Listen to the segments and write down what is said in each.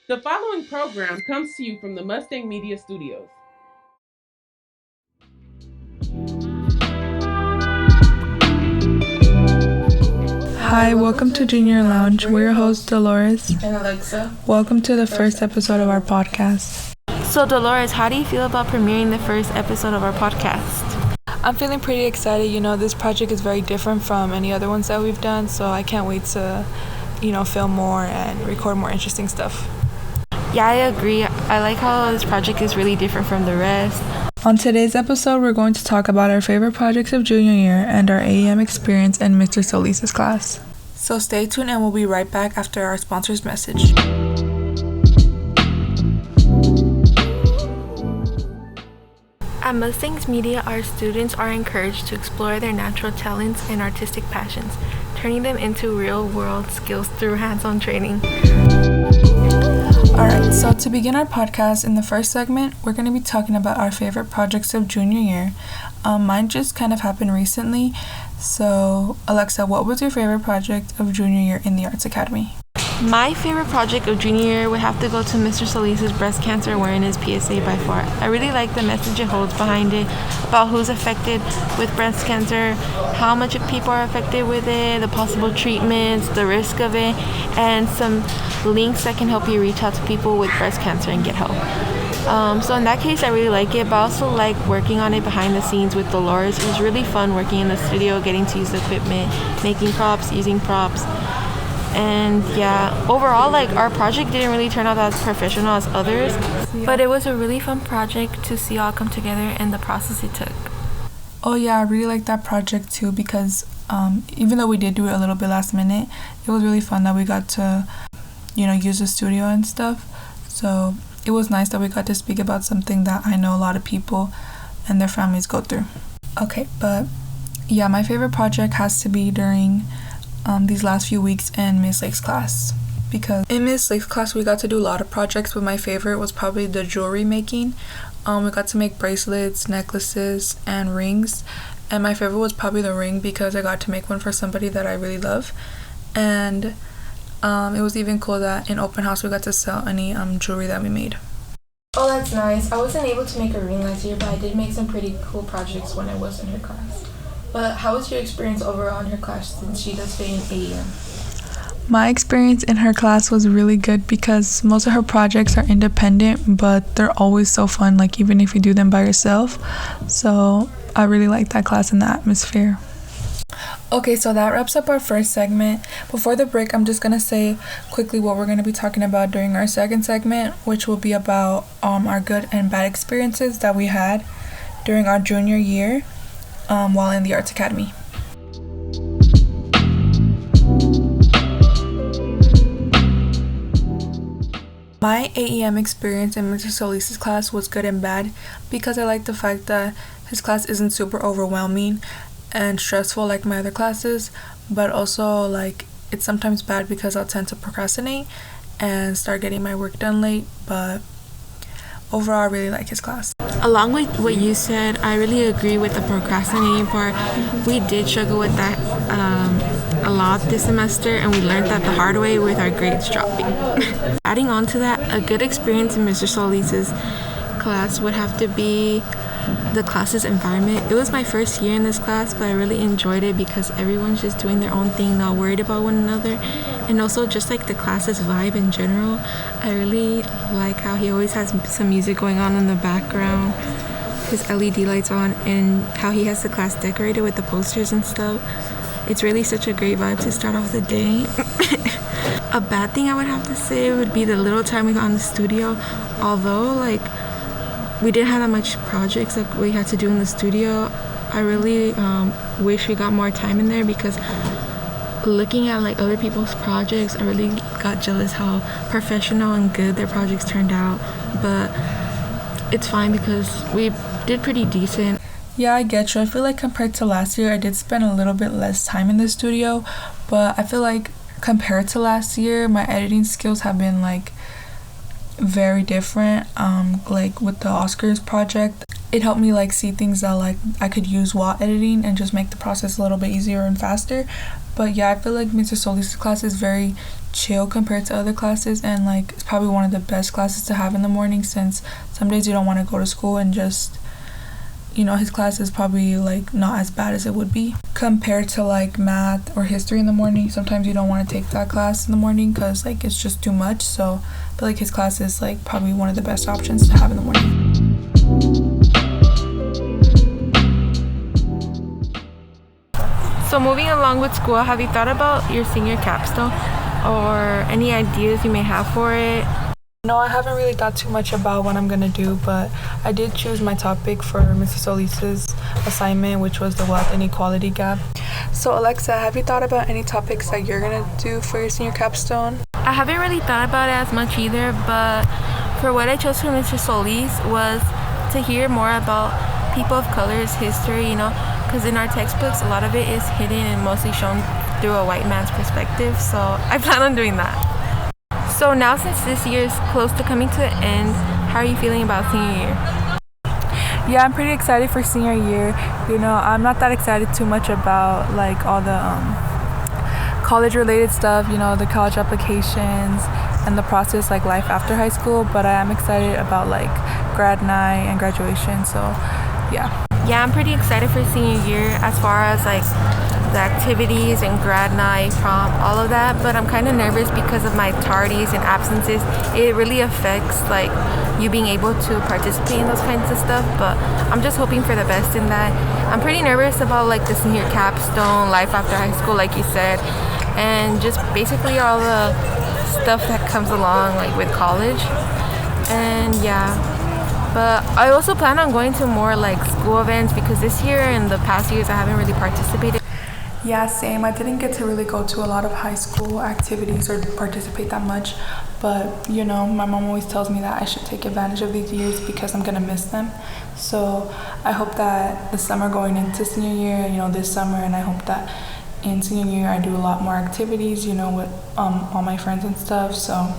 The following program comes to you from the Mustang Media Studios. Hi, welcome to Junior Lounge. We're your hosts, Dolores and Alexa. Welcome to the first episode of our podcast. So, Dolores, how do you feel about premiering the first episode of our podcast? I'm feeling pretty excited. This project is very different from any other ones that we've done, so I can't wait to, film more and record more interesting stuff. Yeah, I agree. I like how this project is really different from the rest. On today's episode, we're going to talk about our favorite projects of junior year and our AEM experience in Mr. Solis' class. So stay tuned and we'll be right back after our sponsor's message. At Mustangs Media, our students are encouraged to explore their natural talents and artistic passions, turning them into real-world skills through hands-on training. Alright, so to begin our podcast, in the first segment, we're going to be talking about our favorite projects of junior year. Mine just kind of happened recently. So, Alexa, what was your favorite project of junior year in the Arts Academy? My favorite project of junior year would have to go to Mr. Solis' breast cancer awareness PSA by far. I really like the message it holds behind it about who's affected with breast cancer, how much people are affected with it, the possible treatments, the risk of it, and some links that can help you reach out to people with breast cancer and get help. So in that case, I really like it, but I also like working on it behind the scenes with Dolores. It was really fun working in the studio, getting to use the equipment, making props, using props. And yeah, overall, our project didn't really turn out as professional as others, but it was a really fun project to see all come together and the process it took. Oh yeah, I really like that project too because even though we did do it a little bit last minute, it was really fun that we got to, use the studio and stuff. So it was nice that we got to speak about something that I know a lot of people and their families go through. Okay, but yeah, my favorite project has to be during these last few weeks in Miss Lake's class, because in Miss Lake's class we got to do a lot of projects, but my favorite was probably the jewelry making. We got to make bracelets, necklaces, and rings, and my favorite was probably the ring because I got to make one for somebody that I really love. And it was even cool that in open house we got to sell any jewelry that we made. Oh, that's nice. I wasn't able to make a ring last year, but I did make some pretty cool projects when I was in her class. But how was your experience overall in her class since she does stay in AEM? My experience in her class was really good because most of her projects are independent, but they're always so fun, even if you do them by yourself. So I really like that class and the atmosphere. Okay, so that wraps up our first segment. Before the break, I'm just going to say quickly what we're going to be talking about during our second segment, which will be about our good and bad experiences that we had during our junior year while in the Arts Academy. My AEM experience in Mr. Solis' class was good and bad because I like the fact that his class isn't super overwhelming and stressful like my other classes, but also it's sometimes bad because I'll tend to procrastinate and start getting my work done late, but overall I really like his class. Along with what you said, I really agree with the procrastinating part. We did struggle with that a lot this semester, and we learned that the hard way with our grades dropping. Adding on to that, a good experience in Mr. Solis' class would have to be the class's environment. It was my first year in this class, but I really enjoyed it because everyone's just doing their own thing, not worried about one another. And also just the class's vibe in general. I really like how he always has some music going on in the background, his LED lights on, and how he has the class decorated with the posters and stuff. It's really such a great vibe to start off the day. A bad thing I would have to say would be the little time we got in the studio. Although we didn't have that much projects we had to do in the studio, I really wish we got more time in there because looking at other people's projects, I really got jealous how professional and good their projects turned out. But it's fine because we did pretty decent. Yeah, I get you. I feel like compared to last year, I did spend a little bit less time in the studio, but I feel like compared to last year, my editing skills have been very different. With the Oscars project, it helped me see things that I could use while editing and just make the process a little bit easier and faster. But yeah, I feel like Mr. Solis' class is very chill compared to other classes, and like it's probably one of the best classes to have in the morning, since some days you don't want to go to school, and just, you know, his class is probably like not as bad as it would be compared to like math or history in the morning. Sometimes you don't want to take that class in the morning because like it's just too much. So I feel like his class is like probably one of the best options to have in the morning. So moving along with school, have you thought about your senior capstone or any ideas you may have for it? No, I haven't really thought too much about what I'm gonna do, but I did choose my topic for Mrs. Solis's assignment, which was the wealth inequality gap. So Alexa, have you thought about any topics that you're gonna do for your senior capstone? I haven't really thought about it as much either, but for what I chose for Mrs. Solis was to hear more about people of color's history, you know, because in our textbooks, a lot of it is hidden and mostly shown through a white man's perspective, so I plan on doing that. So now, since this year is close to coming to an end, how are you feeling about senior year? Yeah, I'm pretty excited for senior year. You know, I'm not that excited too much about like all the college related stuff, you know, the college applications and the process, like life after high school, but I am excited about like grad night and graduation, so yeah. Yeah, I'm pretty excited for senior year as far as like the activities and grad night, prom, all of that, but I'm kind of nervous because of my tardies and absences. It really affects like you being able to participate in those kinds of stuff, but I'm just hoping for the best in that. I'm pretty nervous about like the senior capstone, life after high school, like you said, and just basically all the stuff that comes along like with college. And yeah, but I also plan on going to more like school events because this year and the past years I haven't really participated. Yeah, same. I didn't get to really go to a lot of high school activities or participate that much, but you know, my mom always tells me that I should take advantage of these years because I'm gonna miss them. So I hope that the summer going into senior year, you know, this summer, and I hope that in senior year I do a lot more activities, you know, with all my friends and stuff, so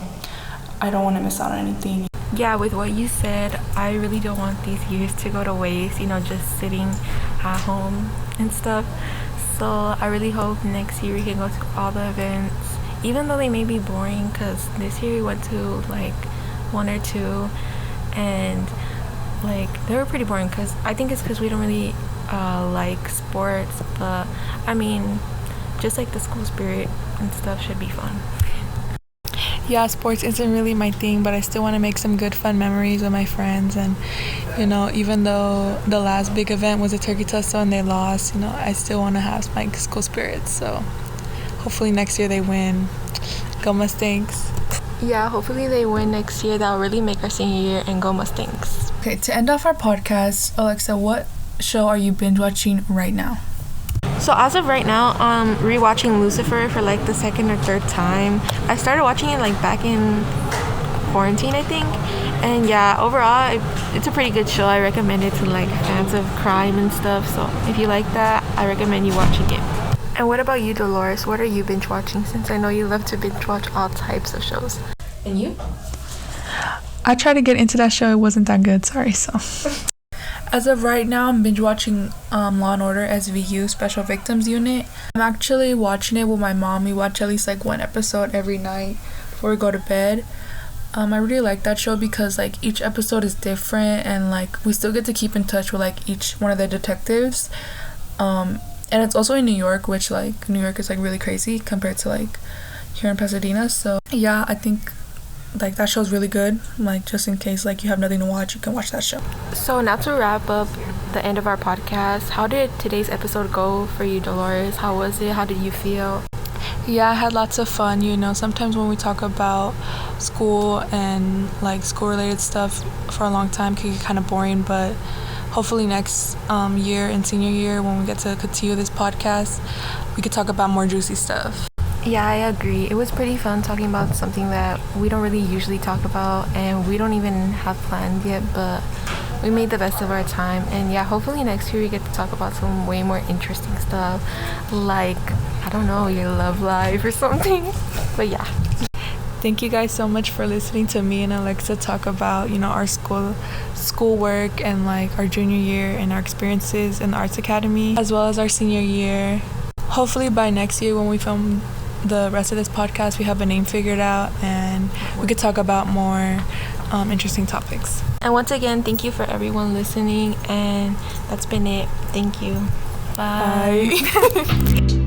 I don't want to miss out on anything. Yeah, with what you said, I really don't want these years to go to waste, you know, just sitting at home and stuff. So I really hope next year we can go to all the events, even though they may be boring, because this year we went to like one or two and like they were pretty boring because I think it's because we don't really like sports, but I mean, just like the school spirit and stuff should be fun. Yeah, sports isn't really my thing, but I still want to make some good fun memories with my friends. And you know, even though the last big event was a turkey tussle and they lost, you know, I still want to have my school spirits. So hopefully next year they win. Go Mustangs. Yeah, hopefully they win next year. That'll really make our senior year, and go Mustangs. Okay, to end off our podcast, Alexa, what show are you binge watching right now? So as of right now, rewatching Lucifer for like the second or third time. I started watching it like back in quarantine, I think. And yeah, overall, it's a pretty good show. I recommend it to like fans of crime and stuff. So if you like that, I recommend you watching it. And what about you, Dolores? What are you binge watching? Since I know you love to binge watch all types of shows. And you? I tried to get into that show. It wasn't that good. Sorry. So. As of right now, I'm binge watching Law & Order SVU Special Victims Unit. I'm actually watching it with my mom. We watch at least like one episode every night before we go to bed. I really like that show because like each episode is different, and like we still get to keep in touch with like each one of the detectives. And it's also in New York, which like New York is like really crazy compared to like here in Pasadena. So yeah, I think like that show's really good. Like just in case like you have nothing to watch, you can watch that show. So now to wrap up the end of our podcast, how did today's episode go for you, Dolores? How was it? How did you feel? Yeah, I had lots of fun. You know, sometimes when we talk about school and like school related stuff for a long time can get kind of boring, but hopefully next year in senior year when we get to continue this podcast, we could talk about more juicy stuff. Yeah, I agree. It was pretty fun talking about something that we don't really usually talk about, and we don't even have planned yet, but we made the best of our time. And yeah, hopefully next year we get to talk about some way more interesting stuff, like, I don't know, your love life or something. But yeah. Thank you guys so much for listening to me and Alexa talk about, you know, our schoolwork and like our junior year and our experiences in the Arts Academy, as well as our senior year. Hopefully by next year when we film the rest of this podcast, we have a name figured out, and we could talk about more interesting topics. And once again, thank you for everyone listening, and that's been it. Thank you. Bye.